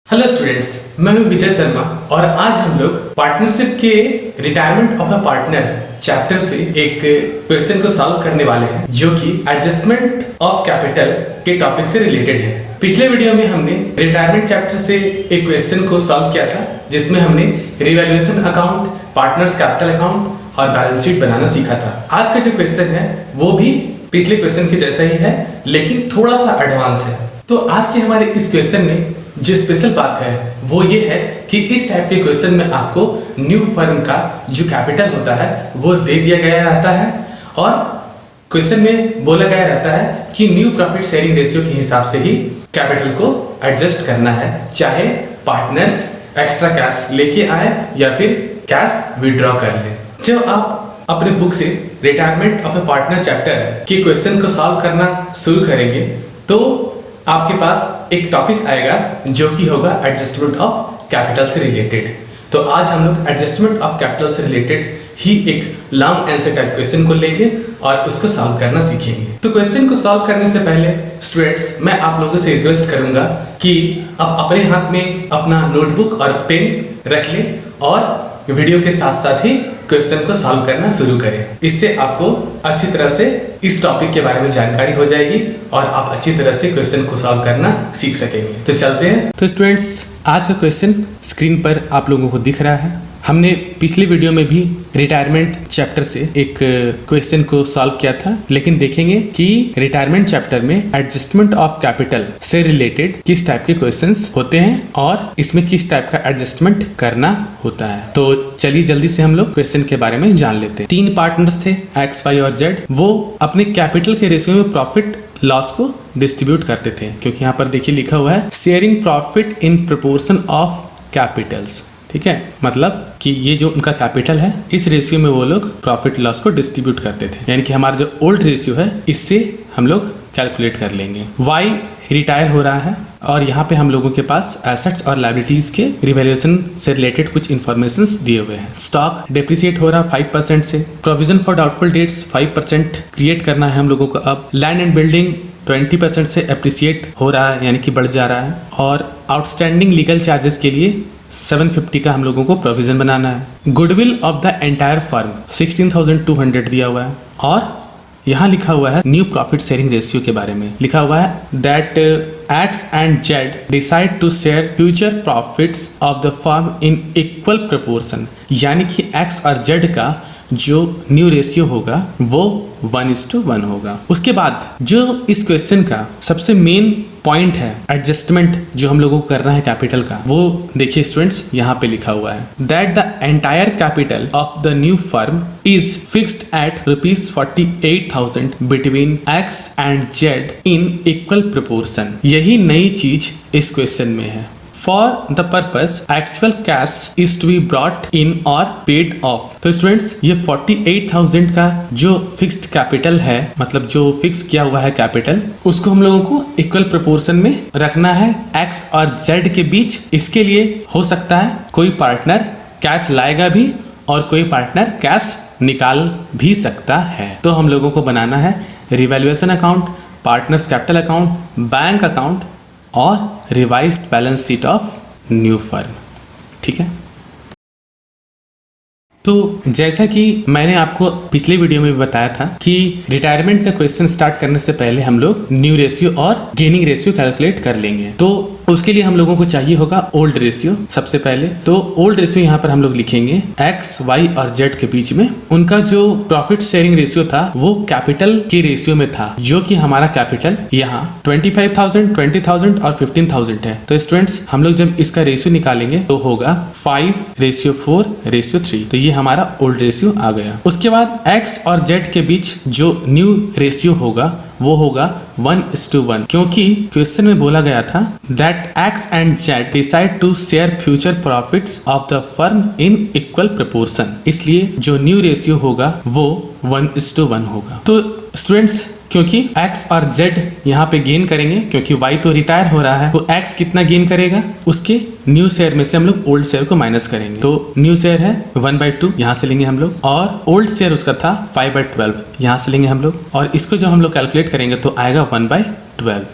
Hello students, मैं हूं विजय शर्मा और आज हम लोग पार्टनरशिप के retirement of a partner chapter से एक क्वेश्चन को सॉल्व करने वाले हैं जो कि एडजस्टमेंट ऑफ कैपिटल के टॉपिक से रिलेटेड है। पिछले वीडियो में हमने रिटायरमेंट चैप्टर से एक क्वेश्चन को सॉल्व किया था जिसमें हमने revaluation account, partners capital account और बैलेंस शीट बनाना सीखा था। आज का जो क्वेश्चन है वो भी पिछले क्वेश्चन के जैसा ही है लेकिन थोड़ा सा एडवांस है। तो आज के हमारे इस क्वेश्चन में जो स्पेशल बात है वो ये है कि इस टाइप के क्वेश्चन में आपको न्यू फर्म का जो कैपिटल होता है वो दे दिया गया रहता है और क्वेश्चन में बोला गया रहता है कि न्यू प्रॉफिट शेयरिंग रेशियो के हिसाब से ही कैपिटल को एडजस्ट करना है, चाहे पार्टनर्स एक्स्ट्रा कैश लेके आए या फिर कैश विड्रॉ कर ले। जब आप अपने बुक से retirement of A partner chapter के क्वेश्चन को सॉल्व करना शुरू करेंगे तो आपके पास एक टॉपिक आएगा जो कि होगा एडजस्टमेंट ऑफ कैपिटल से रिलेटेड। तो आज हम लोग एडजस्टमेंट ऑफ कैपिटल से रिलेटेड ही एक लॉन्ग आंसर टाइप क्वेश्चन को लेंगे और उसको सॉल्व करना सीखेंगे। तो क्वेश्चन को सॉल्व करने से पहले स्टूडेंट्स मैं आप लोगों से रिक्वेस्ट करूंगा कि आप अपने हाथ में अपना नोटबुक और पेन रख लें और वीडियो के साथ साथ ही क्वेश्चन को सॉल्व करना शुरू करें। इससे आपको अच्छी तरह से इस टॉपिक के बारे में जानकारी हो जाएगी और आप अच्छी तरह से क्वेश्चन को सॉल्व करना सीख सकेंगे। तो चलते हैं। तो स्टूडेंट्स, आज का क्वेश्चन स्क्रीन पर आप लोगों को दिख रहा है। हमने पिछले वीडियो में भी रिटायरमेंट चैप्टर से एक क्वेश्चन को सॉल्व किया था, लेकिन देखेंगे कि रिटायरमेंट चैप्टर में एडजस्टमेंट ऑफ कैपिटल से रिलेटेड किस टाइप के क्वेश्चंस होते हैं और इसमें किस टाइप का एडजस्टमेंट करना होता है। तो चलिए जल्दी से हम लोग क्वेश्चन के बारे में जान लेते हैं। 3 पार्टनर्स थे एक्स, वाई और जेड। वो अपने कैपिटल के रेशियो में प्रॉफिट लॉस को डिस्ट्रीब्यूट करते थे, क्योंकि यहाँ पर देखिए लिखा हुआ है sharing profit in proportion of Capitals. ठीक है, मतलब कि ये जो उनका कैपिटल है इस रेशियो में वो लोग प्रॉफिट लॉस को डिस्ट्रीब्यूट करते थे, यानी कि हमारा जो ओल्ड रेशियो है इससे हम लोग कैलकुलेट कर लेंगे। वाई रिटायर हो रहा है और यहाँ पे हम लोगों के पास एसेट्स और लायबिलिटीज के रिवैल्यूएशन से रिलेटेड कुछ इन्फॉर्मेशंस दिए हुए हैं। स्टॉक डेप्रिसिएट हो रहा है 5% से, provision for doubtful dates 5% create करना है हम लोगों को। अब लैंड एंड बिल्डिंग 20% से एप्रिसिएट हो रहा है, यानी कि बढ़ जा रहा है। और आउटस्टैंडिंग लीगल चार्जेस के लिए 750 का हम लोगों को प्रोविजन बनाना है। Goodwill of the entire firm 16,200 दिया हुआ है। और यहाँ लिखा हुआ है न्यू प्रॉफिट शेयरिंग रेशियो के बारे में लिखा हुआ है that X and Z decide to share future profits of the firm in equal proportion, यानी कि एक्स और जेड का जो न्यू रेशियो होगा वो 1:1 होगा। उसके बाद जो इस क्वेश्चन का सबसे मेन पॉइंट है एडजस्टमेंट जो हम लोगों को करना है कैपिटल का, वो देखिए स्टूडेंट्स यहाँ पे लिखा हुआ है that the entire capital of the new firm is fixed at ₹48,000 between x and Z in equal proportion. यही नई चीज इस क्वेश्चन में है। For the purpose, actual cash is to be brought in or paid off। तो students ये 48,000 का जो फिक्स्ड कैपिटल है, मतलब जो फिक्स किया हुआ है कैपिटल, उसको हम लोगों को इक्वल प्रोपोर्शन में रखना है एक्स और जेड के बीच। इसके लिए हो सकता है कोई पार्टनर कैश लाएगा भी और कोई पार्टनर कैश निकाल भी सकता है। तो हम लोगों को बनाना है revaluation account, partners capital account, bank account और revised balance sheet of new firm. ठीक है, तो जैसा कि मैंने आपको पिछले वीडियो में भी बताया था कि रिटायरमेंट का क्वेश्चन स्टार्ट करने से पहले हम लोग न्यू रेशियो और गेनिंग रेशियो कैलकुलेट कर लेंगे। तो उसके लिए हम लोगों को चाहिए होगा ओल्ड रेशियो सबसे पहले। तो ओल्ड रेशियो यहाँ पर हम लोग लिखेंगे एक्स, वाई और जेड के बीच में उनका जो प्रॉफिट शेयरिंग रेशियो था वो कैपिटल के रेशियो में था, जो कि हमारा कैपिटल यहाँ 25,000, 20,000 और 15,000 है। तो स्टूडेंट्स हम लोग जब इसका रेशियो निकालेंगे तो होगा 5:4:3। तो ये हमारा ओल्ड रेशियो आ गया। उसके बाद एक्स और जेड के बीच जो न्यू रेशियो होगा वो होगा 1:1, क्योंकि क्वेश्चन में बोला गया था that X and Z decide to share future profits of the firm in equal proportion. इसलिए जो न्यू रेशियो होगा वो 1:1 होगा। तो स्टूडेंट्स क्योंकि x और z यहाँ पे गेन करेंगे, क्योंकि y तो रिटायर हो रहा है, तो x कितना गेन करेगा, उसके न्यू शेयर में से हम लोग ओल्ड शेयर को माइनस करेंगे। तो न्यू शेयर है 1/2, यहाँ से लेंगे हम लोग, और ओल्ड शेयर उसका था 5/12, यहाँ से लेंगे हम लोग, और इसको जब हम लोग कैलकुलेट करेंगे तो आएगा 1/12।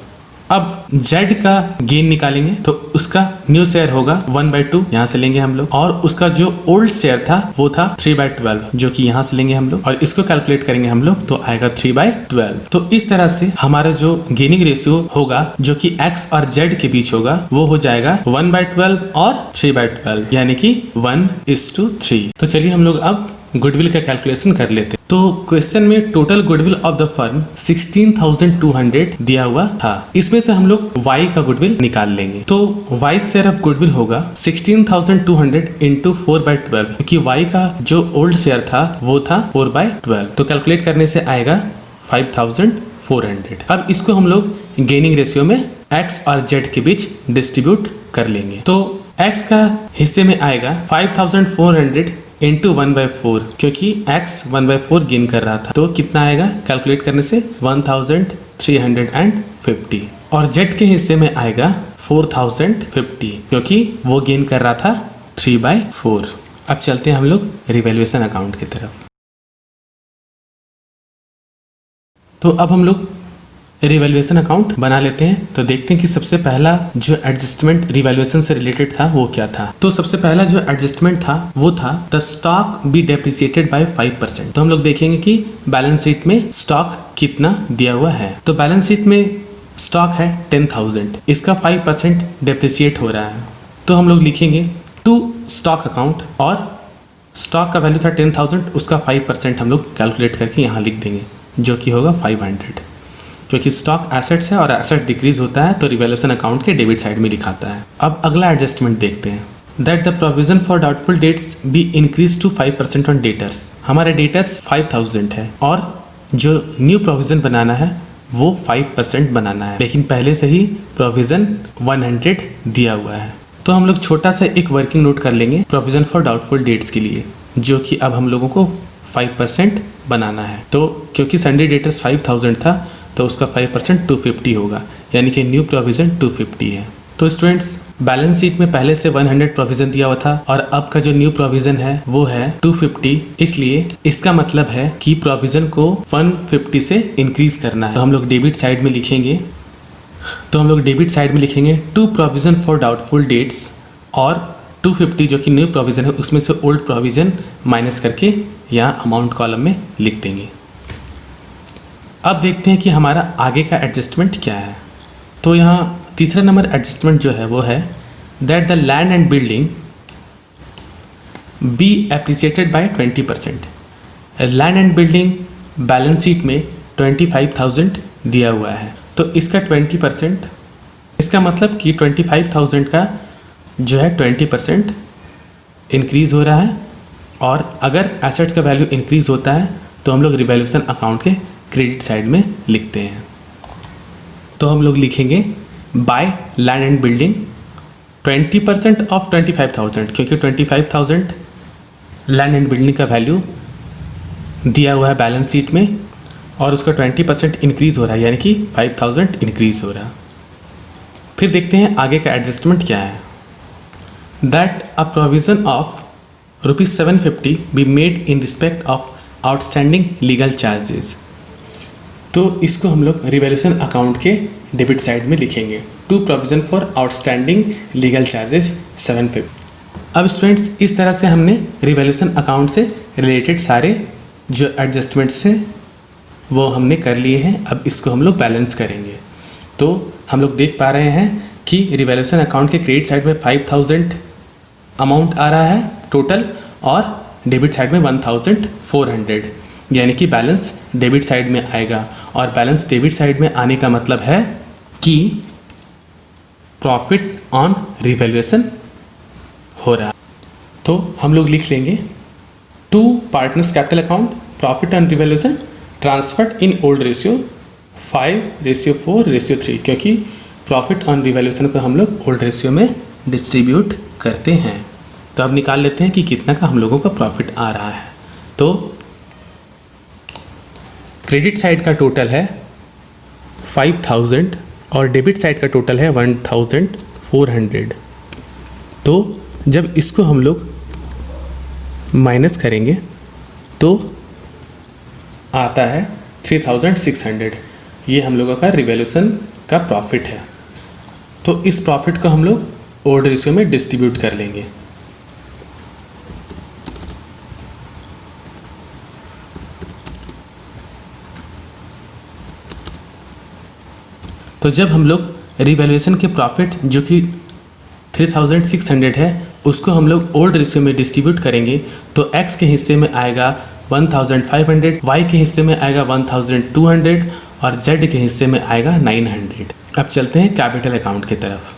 अब जेड का गेन निकालेंगे तो उसका न्यू शेयर होगा 1/2, यहाँ से लेंगे हम लोग, और उसका जो ओल्ड शेयर था वो था 3/12, जो कि यहाँ से लेंगे हम लोग, और इसको कैलकुलेट करेंगे हम लोग तो आएगा 3/12। तो इस तरह से हमारा जो गेनिंग रेशियो होगा जो कि एक्स और जेड के बीच होगा वो हो जाएगा 1/12 और 3/12, यानी कि 1:3। तो चलिए हम लोग अब गुडविल का कैलकुलेशन कर लेते। तो क्वेश्चन में total goodwill of the firm 16,200 दिया हुआ था। इसमें से हम लोग y का गुडविल निकाल लेंगे। तो y शेयर ऑफ गुडविल होगा 16,200 इंटू 4/12, क्योंकि y का जो ओल्ड शेयर था वो था 4/12। तो कैलकुलेट करने से आएगा 5,400। अब इसको हम लोग गेनिंग रेशियो में x और z के बीच डिस्ट्रीब्यूट कर लेंगे। तो x का हिस्से में आएगा 5,400 इंटू 1/4, क्योंकि x 1/4 गेन कर रहा था, तो कितना आएगा कैलकुलेट करने से 1,350, और z के हिस्से में आएगा 4,050, क्योंकि वो गेन कर रहा था 3/4। अब चलते हैं हम लोग रिवैल्यूएशन अकाउंट की तरफ। तो अब हम लोग रिवैल्यूएशन अकाउंट बना लेते हैं। तो देखते हैं कि सबसे पहला जो एडजस्टमेंट रिवैल्यूएशन से रिलेटेड था वो क्या था। तो सबसे पहला जो एडजस्टमेंट था वो था the stock be depreciated by 5%। तो हम लोग देखेंगे कि बैलेंस शीट में स्टॉक कितना दिया हुआ है। तो बैलेंस शीट में स्टॉक है 10,000, इसका 5% डेप्रिसिएट हो रहा है। तो हम लोग लिखेंगे टू स्टॉक अकाउंट, और स्टॉक का वैल्यू था 10,000, उसका 5% हम लोग कैलकुलेट करके यहाँ लिख देंगे, जो कि होगा 500, क्योंकि स्टॉक एसेट्स है और एसेट डिक्रीज होता है तो रिवैल्यूएशन अकाउंट के डेबिट साइड में लिखाता है। अब अगला एडजस्टमेंट देखते हैं। That the provision for doubtful debts be increase to 5% on debtors. हमारे डेटर्स 5,000 है और जो न्यू प्रोविजन बनाना है वो 5% बनाना है, लेकिन पहले से ही प्रोविजन 100 दिया हुआ है। तो हम लोग छोटा सा एक वर्किंग नोट कर लेंगे प्रोविजन फॉर डाउटफुल डेट्स के लिए, जो कि अब हम लोगों को 5% बनाना है। तो क्योंकि संडे डेटर्स 5,000 था तो उसका 5% 250 होगा, यानी कि न्यू प्रोविज़न 250 है। तो स्टूडेंट्स बैलेंस शीट में पहले से 100 प्रोविज़न दिया हुआ था और अब का जो न्यू प्रोविज़न है वो है 250, इसलिए इसका मतलब है कि प्रोविज़न को 150 से इंक्रीज करना है। तो हम लोग डेबिट साइड में लिखेंगे, to provision for doubtful debts, और 250 जो कि न्यू प्रोविज़न है उसमें से ओल्ड प्रोविज़न माइनस करके यहाँ अमाउंट कॉलम में लिख देंगे। अब देखते हैं कि हमारा आगे का एडजस्टमेंट क्या है। तो यहाँ तीसरा नंबर एडजस्टमेंट जो है वो है that the land and building be appreciated by 20%। Land and building balance sheet में 25,000 दिया हुआ है, तो इसका 20%, इसका मतलब कि 25,000 का जो है 20% इंक्रीज़ हो रहा है, और अगर एसेट्स का वैल्यू इंक्रीज़ होता है तो हम लोग रिवैल्यूएशन अकाउंट के क्रेडिट साइड में लिखते हैं। तो हम लोग लिखेंगे by land and building 20% of 25,000, क्योंकि 25,000 लैंड एंड बिल्डिंग का वैल्यू दिया हुआ है बैलेंस शीट में, और उसका 20% इंक्रीज़ हो रहा है, यानी कि 5,000 इंक्रीज़ हो रहा है। फिर देखते हैं आगे का एडजस्टमेंट क्या है। That a provision of ₹750 be made in respect of outstanding legal charges. तो इसको हम लोग रिवैल्यूएशन अकाउंट के डेबिट साइड में लिखेंगे, to provision for outstanding legal charges 750। अब स्टूडेंट्स इस तरह से हमने रिवैल्यूएशन अकाउंट से रिलेटेड सारे जो एडजस्टमेंट्स हैं वो हमने कर लिए हैं। अब इसको हम लोग बैलेंस करेंगे। तो हम लोग देख पा रहे हैं कि रिवैल्यूएशन अकाउंट के क्रेडिट साइड में 5,000 अमाउंट आ रहा है टोटल, और डेबिट साइड में 1,400, यानी कि बैलेंस डेबिट साइड में आएगा। और बैलेंस डेबिट साइड में आने का मतलब है कि प्रॉफिट ऑन रिवैल्यूएशन हो रहा है। तो हम लोग लिख लेंगे to partners capital account profit on revaluation transferred in old ratio 5:4:3, क्योंकि प्रॉफिट ऑन रिवैल्यूएशन को हम लोग ओल्ड रेशियो में डिस्ट्रीब्यूट करते हैं। तो अब निकाल लेते हैं कि कितना का हम लोगों का प्रॉफिट आ रहा है। तो क्रेडिट साइड का टोटल है 5,000 और डेबिट साइड का टोटल है 1,400। तो जब इसको हम लोग माइनस करेंगे तो आता है 3,600। ये हम लोगों का रिवैल्यूएशन का प्रॉफिट है। तो इस प्रॉफिट को हम लोग ओल्ड रेशियो में डिस्ट्रीब्यूट कर लेंगे। तो जब हम लोग रिवैल्यूएशन के प्रॉफिट जो कि 3600 है उसको हम लोग ओल्ड रेशियो में डिस्ट्रीब्यूट करेंगे तो x के हिस्से में आएगा 1500, y के हिस्से में आएगा 1200 और z के हिस्से में आएगा 900। अब चलते हैं कैपिटल अकाउंट की तरफ।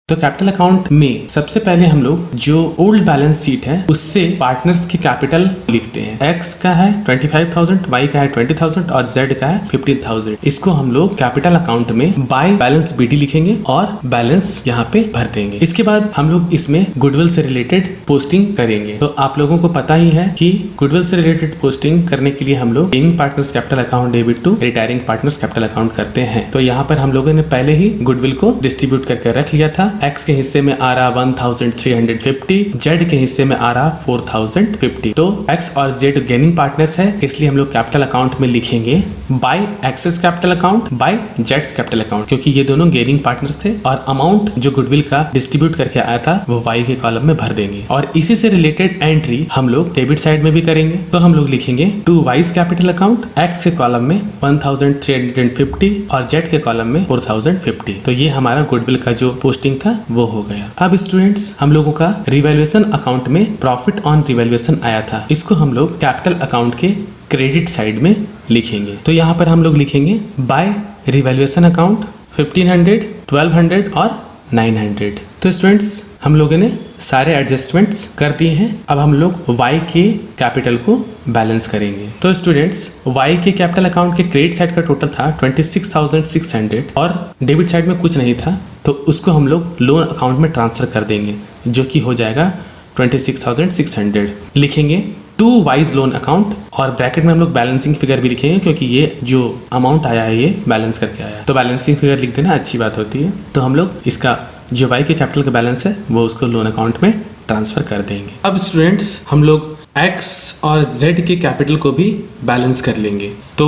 तो कैपिटल अकाउंट में सबसे पहले हम लोग जो ओल्ड बैलेंस शीट है उससे पार्टनर्स की कैपिटल लिखते हैं। x का है 25,000, y का है 20,000 और z का है 15,000। इसको हम लोग कैपिटल अकाउंट में बाय बैलेंस BD लिखेंगे और बैलेंस यहाँ पे भर देंगे। इसके बाद हम लोग इसमें गुडविल से रिलेटेड पोस्टिंग करेंगे। तो आप लोगों को पता ही है कि गुडविल से रिलेटेड पोस्टिंग करने के लिए हम लोग gaining partners capital account debit to retiring partners capital account करते हैं। तो यहाँ पर हम लोगों ने पहले ही गुडविल को डिस्ट्रीब्यूट करके रख लिया था। x के हिस्से में आ रहा 1350, z के हिस्से में आ रहा 4050। तो x और z गेनिंग पार्टनर्स है इसलिए हम लोग कैपिटल अकाउंट में लिखेंगे bye access capital account by Jades capital account, क्योंकि ये दोनों गेनिंग पार्टनर्स थे और अमाउंट जो गुडविल का डिस्ट्रीब्यूट करके आया था वो y के कॉलम में भर देंगे। और इसी से रिलेटेड एंट्री हम लोग डेबिट साइड में भी करेंगे। तो हम लोग लिखेंगे to Y's capital account, x के कॉलम में 1350 और z के कॉलम में 4050। तो ये हमारा गुडविल का जो पोस्टिंग था वो हो गया। अब स्टूडेंट्स हम लोगों का रिवैल्यूएशन अकाउंट में प्रॉफिट ऑन रिवैल्यूएशन आया था, इसको हम लोग कैपिटल अकाउंट के क्रेडिट साइड में लिखेंगे। तो यहाँ पर हम लोग लिखेंगे बाय रिवैल्यूएशन अकाउंट 1500, 1200 और 900। तो स्टूडेंट्स हम लोगों ने सारे एडजस्टमेंट्स कर दिए हैं। अब हम लोग y के कैपिटल को बैलेंस करेंगे। तो स्टूडेंट्स y के कैपिटल अकाउंट के क्रेडिट साइड का टोटल था 26,600 और डेबिट साइड में कुछ नहीं था, तो उसको हम लोग लोन अकाउंट में ट्रांसफर कर देंगे जो कि हो जाएगा 26,600। लिखेंगे टू वाइज लोन अकाउंट और ब्रैकेट में हम लोग बैलेंसिंग फिगर भी लिखेंगे क्योंकि ये जो अमाउंट आया है ये बैलेंस करके आया है। तो बैलेंसिंग फिगर लिख देना अच्छी बात होती है। तो हम लोग इसका जो y के कैपिटल का बैलेंस है वो उसको लोन अकाउंट में ट्रांसफर कर देंगे। अब स्टूडेंट्स हम लोग x और z के कैपिटल को भी बैलेंस कर लेंगे। तो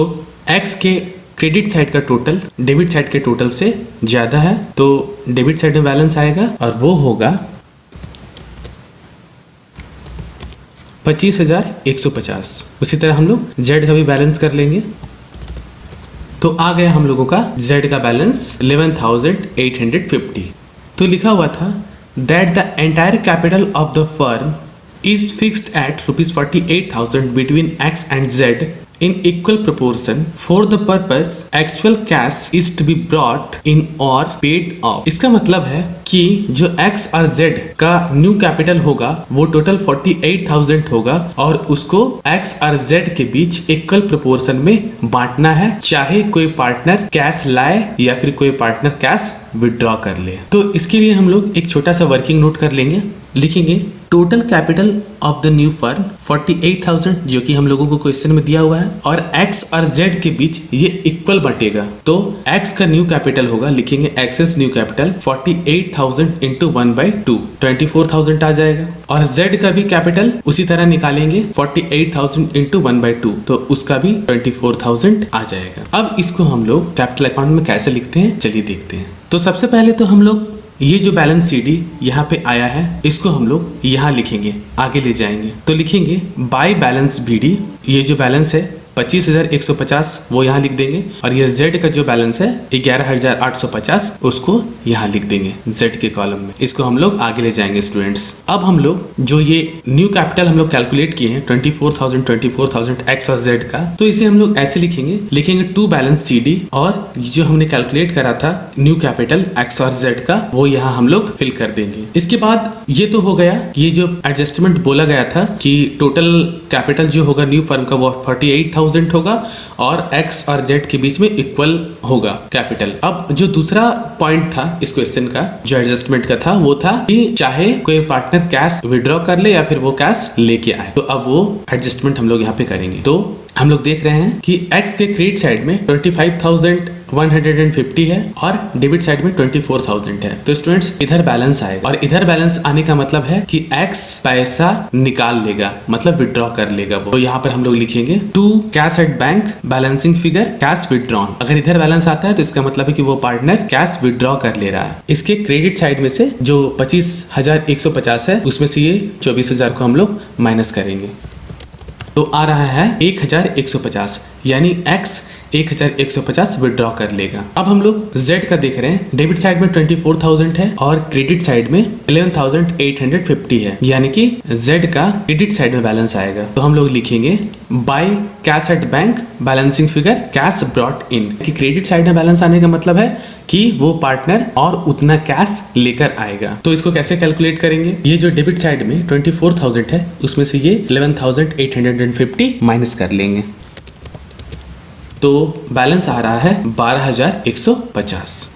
x के क्रेडिट साइड का टोटल डेबिट साइड के टोटल से ज़्यादा है तो डेबिट साइड में बैलेंस आएगा और वो होगा 25,150। उसी तरह हम लोग z का भी बैलेंस कर लेंगे। तो आ गया हम लोगों का z का बैलेंस 11,850। तो लिखा हुआ था that the entire capital of the firm is fixed at ₹48,000 between x and z in equal proportion for the purpose actual cash is to be brought in or paid off। इसका मतलब है कि जो x और z का new capital होगा वो total 48,000 होगा और उसको x और z के बीच इक्वल प्रोपोर्शन में बांटना है, चाहे कोई पार्टनर कैश लाए या फिर कोई पार्टनर कैश विड्रॉ कर ले। तो इसके लिए हम लोग एक छोटा सा वर्किंग नोट कर लेंगे। लिखेंगे total capital of the new firm 48,000 जो कि हम लोगों को क्वेश्चन में दिया हुआ है और x और z के बीच ये इक्वल बटेगा। तो x का न्यू कैपिटल होगा, लिखेंगे एक्सेस न्यू कैपिटल 48,000 इंटू 1/2 24,000 आ जाएगा और z का भी कैपिटल उसी तरह निकालेंगे 48,000 इंटू 1/2 तो उसका भी 24,000 आ जाएगा। अब इसको हम लोग कैपिटल अकाउंट में कैसे लिखते हैं चलिए देखते हैं। तो सबसे पहले तो हम लोग ये जो बैलेंस CD यहाँ पे आया है इसको हम लोग यहाँ लिखेंगे, आगे ले जाएंगे। तो लिखेंगे बाय बैलेंस BD, ये जो बैलेंस है 25,150 वो यहाँ लिख देंगे और ये Z का जो बैलेंस है 11,850 उसको यहाँ लिख देंगे Z के कॉलम में। इसको हम लोग आगे ले जाएंगे स्टूडेंट्स। अब हम लोग जो ये न्यू कैपिटल हम लोग कैलकुलेट किए हैं 24,000 X और Z का, तो इसे हम लोग ऐसे लिखेंगे टू बैलेंस CD और जो हमने कैलकुलेट करा था न्यू कैपिटल X और Z का वो यहाँ हम लोग फिल कर देंगे। इसके बाद ये तो हो गया, ये जो एडजस्टमेंट बोला गया था कि टोटल कैपिटल जो होगा न्यू फर्म का वो 48,000 होगा और x और z के बीच में इक्वल होगा कैपिटल। अब जो दूसरा पॉइंट था इस क्वेश्चन का जो एडजस्टमेंट का था वो था कि चाहे कोई पार्टनर कैश विड्रॉ कर ले या फिर वो कैश लेके आए, तो अब वो एडजस्टमेंट हम लोग यहाँ पे करेंगे। तो हम लोग देख रहे हैं कि x के क्रेडिट साइड में 25,000 150 है और डेबिट साइड में 24,000 है। तो स्टूडेंट्स इधर बैलेंस आएगा और इधर बैलेंस आने का मतलब है कि x पैसा निकाल लेगा, मतलब विड्रॉ कर लेगा वो। तो यहाँ पर हम लोग लिखेंगे to cash at bank balancing figure cash withdrawn. अगर इधर बैलेंस आता है तो इसका मतलब है कि वो पार्टनर कैश विड्रॉ कर ले रहा है। इसके क्रेडिट साइड में से जो 25,150 है उसमें से ये 24,000 को हम लोग माइनस करेंगे तो आ रहा है 1,150, यानी x 1,150 विड्रॉ कर लेगा। अब हम लोग z का देख रहे हैं। डेबिट साइड में 24,000 है और क्रेडिट साइड में 11,850 है, यानी कि z का क्रेडिट साइड में बैलेंस आएगा। तो हम लोग लिखेंगे by cash at bank balancing figure cash brought in. कि क्रेडिट साइड में बैलेंस आने का मतलब है कि वो पार्टनर और उतना कैश लेकर आएगा। तो इसको कैसे कैलकुलेट करेंगे? ये जो डेबिट साइड में 24,000 है उसमें से ये 11,850 माइनस कर लेंगे तो बैलेंस आ रहा है 12,150।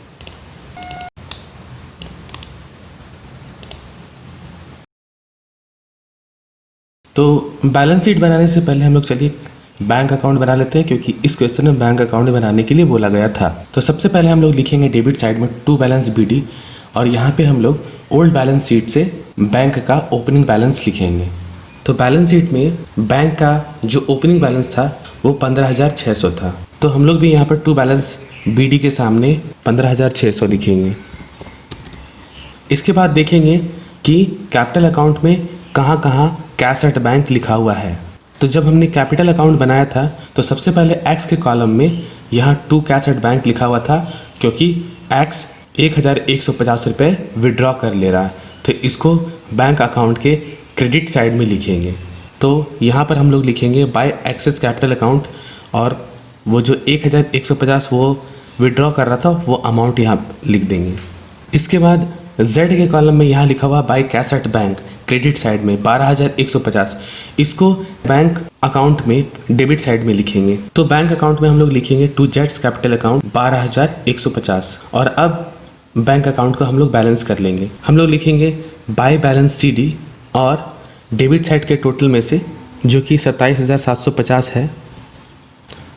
तो बैलेंस शीट बनाने से पहले हम लोग चलिए बैंक अकाउंट बना लेते हैं, क्योंकि इस क्वेश्चन में बैंक अकाउंट बनाने के लिए बोला गया था। तो सबसे पहले हम लोग लिखेंगे डेबिट साइड में टू बैलेंस BD और यहाँ पे हम लोग ओल्ड बैलेंस शीट से बैंक का ओपनिंग बैलेंस लिखेंगे। तो बैलेंस शीट में बैंक का जो ओपनिंग बैलेंस था वो 15,600 था। तो हम लोग भी यहाँ पर टू बैलेंस BD के सामने 15,600 लिखेंगे। इसके बाद देखेंगे कि कैपिटल अकाउंट में कहाँ कहाँ कैश एट बैंक लिखा हुआ है। तो जब हमने कैपिटल अकाउंट बनाया था तो सबसे पहले एक्स के कॉलम में यहाँ टू कैश एट बैंक लिखा हुआ था, क्योंकि एक्स 1,150 रुपये विड्रॉ कर ले रहा है। तो इसको बैंक अकाउंट के क्रेडिट साइड में लिखेंगे। तो यहाँ पर हम लोग लिखेंगे बाय एक्सेस कैपिटल अकाउंट और वो जो 1,150 वो विड्रॉ कर रहा था वो अमाउंट यहाँ लिख देंगे। इसके बाद Z के कॉलम में यहाँ लिखा हुआ by cash at bank credit side में 12,150, इसको बैंक अकाउंट में डेबिट साइड में लिखेंगे। तो बैंक अकाउंट में हम लोग लिखेंगे टू जेट्स कैपिटल अकाउंट 12,150 और अब बैंक अकाउंट को हम लोग बैलेंस कर लेंगे। हम लोग लिखेंगे बाय बैलेंस CD और डेबिट साइड के टोटल में से जो कि 27,750 है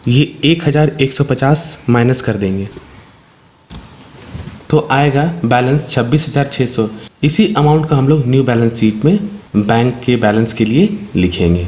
ये 1,150 माइनस कर देंगे तो आएगा बैलेंस 26,600। इसी अमाउंट को हम लोग न्यू बैलेंस शीट में बैंक के बैलेंस के लिए लिखेंगे।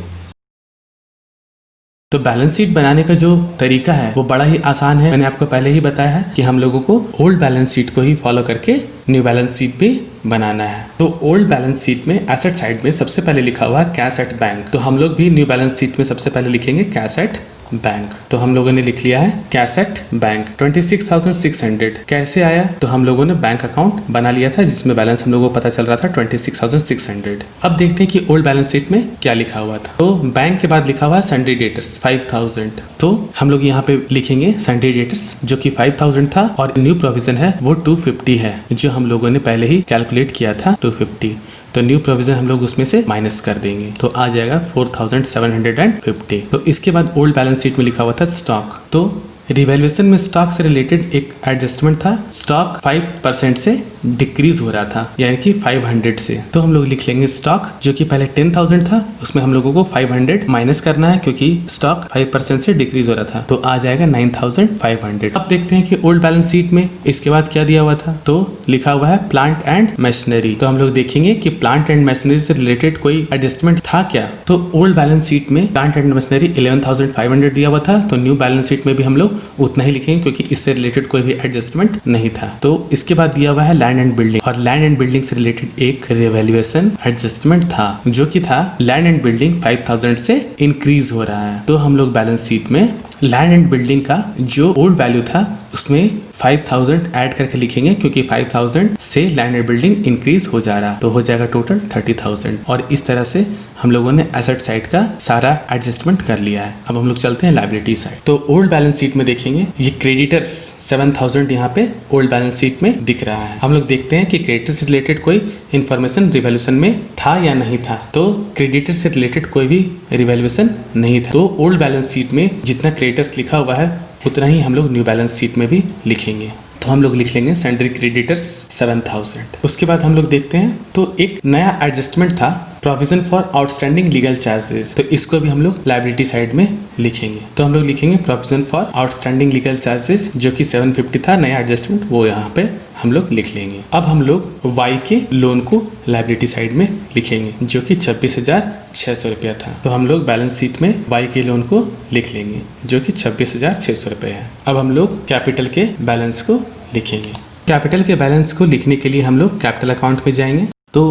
तो बैलेंस शीट बनाने का जो तरीका है वो बड़ा ही आसान है। मैंने आपको पहले ही बताया है कि हम लोगों को ओल्ड बैलेंस शीट को ही फॉलो करके न्यू बैलेंस शीट पे बनाना है। तो ओल्ड बैलेंस शीट में एसेट साइड में सबसे पहले लिखा हुआ है कैश एट बैंक। तो हम लोग भी न्यू बैलेंस शीट में सबसे पहले लिखेंगे कैश एट बैंक। तो हम लोगों ने लिख लिया है कैश एट बैंक 26,600। कैसे आया? तो हम लोगों ने बैंक अकाउंट बना लिया था जिसमें बैलेंस हम लोगों को पता चल रहा था 26,600। अब देखते हैं कि ओल्ड बैलेंस शीट में क्या लिखा हुआ था। तो बैंक के बाद लिखा हुआ है सन्डे डेटर्स 5,000। तो हम लोग यहाँ पे लिखेंगे सन्डे डेटर्स जो कि 5,000 था और न्यू प्रोविजन है वो 250 है, जो हम लोगों ने पहले ही कैलकुलेट किया था 250। तो न्यू प्रोविजन हम लोग उसमें से माइनस कर देंगे तो आ जाएगा 4,750। तो इसके बाद ओल्ड बैलेंस शीट में लिखा हुआ था स्टॉक। तो रिवैल्यूएशन में स्टॉक से रिलेटेड एक एडजस्टमेंट था। स्टॉक 5% से डिक्रीज हो रहा था, यानी कि 500 से। तो हम लोग लिख लेंगे स्टॉक जो कि पहले 10,000 था उसमें हम लोगों को 500 माइनस करना है, क्योंकि स्टॉक 5% से डिक्रीज हो रहा था। तो आ जाएगा 9,500। अब देखते हैं कि ओल्ड बैलेंस शीट में इसके बाद क्या दिया हुआ था। तो लिखा हुआ है प्लांट एंड मशीनरी। तो हम लोग देखेंगे कि प्लांट एंड मशीनरी से रिलेटेड कोई एडजस्टमेंट था क्या। तो ओल्ड बैलेंस शीट में प्लांट एंड मशीनरी 11,500 दिया हुआ था। तो न्यू बैलेंस शीट में भी हम लोग उतना ही लिखेंगे क्योंकि इससे रिलेटेड कोई भी एडजस्टमेंट नहीं था। तो इसके बाद दिया हुआ है लैंड एंड बिल्डिंग, और लैंड एंड बिल्डिंग से रिलेटेड एक रिवैल्यूएशन एडजस्टमेंट था जो कि था लैंड एंड बिल्डिंग 5,000 से इंक्रीज हो रहा है। तो हम लोग बैलेंस शीट में लैंड एंड बिल्डिंग का जो ओल्ड वैल्यू था उसमें 5,000 ऐड करके लिखेंगे, क्योंकि 5,000 से लैंड एंड बिल्डिंग इंक्रीज हो जा रहा, तो हो जाएगा टोटल 30,000। और इस तरह से हम लोगों ने एसेट साइड का सारा एडजस्टमेंट कर लिया है। अब हम लोग चलते हैं लायबिलिटी साइड। तो ओल्ड बैलेंस शीट में देखेंगे ये क्रेडिटर्स 7,000 यहाँ पे ओल्ड बैलेंस शीट में दिख रहा है। हम लोग देखते हैं कि क्रेडिटर से रिलेटेड कोई इन्फॉर्मेशन रिवैल्यूएशन में था या नहीं था। तो क्रेडिटर से रिलेटेड कोई भी रिवैल्यूएशन नहीं था। तो ओल्ड बैलेंस शीट में जितना क्रेडिटर्स लिखा हुआ है उतना ही हम लोग न्यू बैलेंस शीट में भी लिखेंगे। तो हम लोग लिख लेंगे सन्ड्री क्रेडिटर्स 7,000। उसके बाद हम लोग देखते हैं तो एक नया एडजस्टमेंट था provision for outstanding legal charges, तो इसको भी हम लोग लायबिलिटी साइड में लिखेंगे। तो हम लोग लिखेंगे provision for outstanding legal charges, जो कि 750 था नया एडजस्टमेंट, वो यहाँ पे हम लोग लिख लेंगे। अब हम लोग वाई के लोन को लायबिलिटी साइड में लिखेंगे, जो कि 26,600 रुपया था। तो हम लोग बैलेंस शीट में वाई के लोन को लिख लेंगे, जो कि 26,600 रुपये है। अब हम लोग कैपिटल के बैलेंस को लिखेंगे। कैपिटल के बैलेंस को लिखने के लिए हम लोग कैपिटल अकाउंट में जाएंगे। तो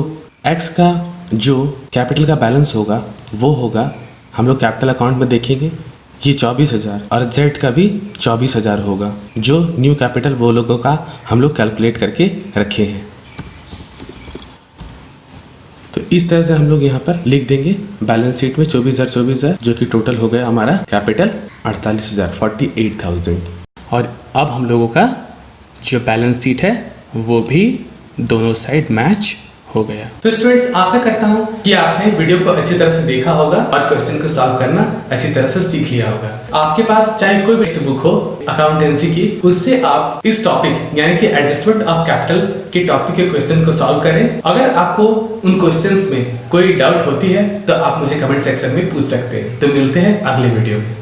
एक्स का जो कैपिटल का बैलेंस होगा वो होगा, हम लोग कैपिटल अकाउंट में देखेंगे, ये 24,000 और जेड का भी 24,000 होगा। जो न्यू कैपिटल वो लोगों का हम लोग कैलकुलेट करके रखे हैं। तो इस तरह से हम लोग यहाँ पर लिख देंगे बैलेंस शीट में 24,000 जो कि टोटल हो गया हमारा कैपिटल 48,000 48,000। और अब हम लोगों का जो बैलेंस शीट है वो भी दोनों साइड मैच हो गया। तो स्टूडेंट्स, आशा करता हूँ कि आपने वीडियो को अच्छी तरह से देखा होगा और क्वेश्चन को सॉल्व करना अच्छी तरह से सीख लिया होगा। आपके पास चाहे कोई भी टेक्स्ट बुक हो अकाउंटेंसी की, उससे आप इस टॉपिक यानी कि एडजस्टमेंट ऑफ कैपिटल के टॉपिक के क्वेश्चन को सॉल्व करें। अगर आपको उन क्वेश्चंस में कोई डाउट होती है तो आप मुझे कमेंट सेक्शन में पूछ सकते हैं। तो मिलते हैं अगले वीडियो में।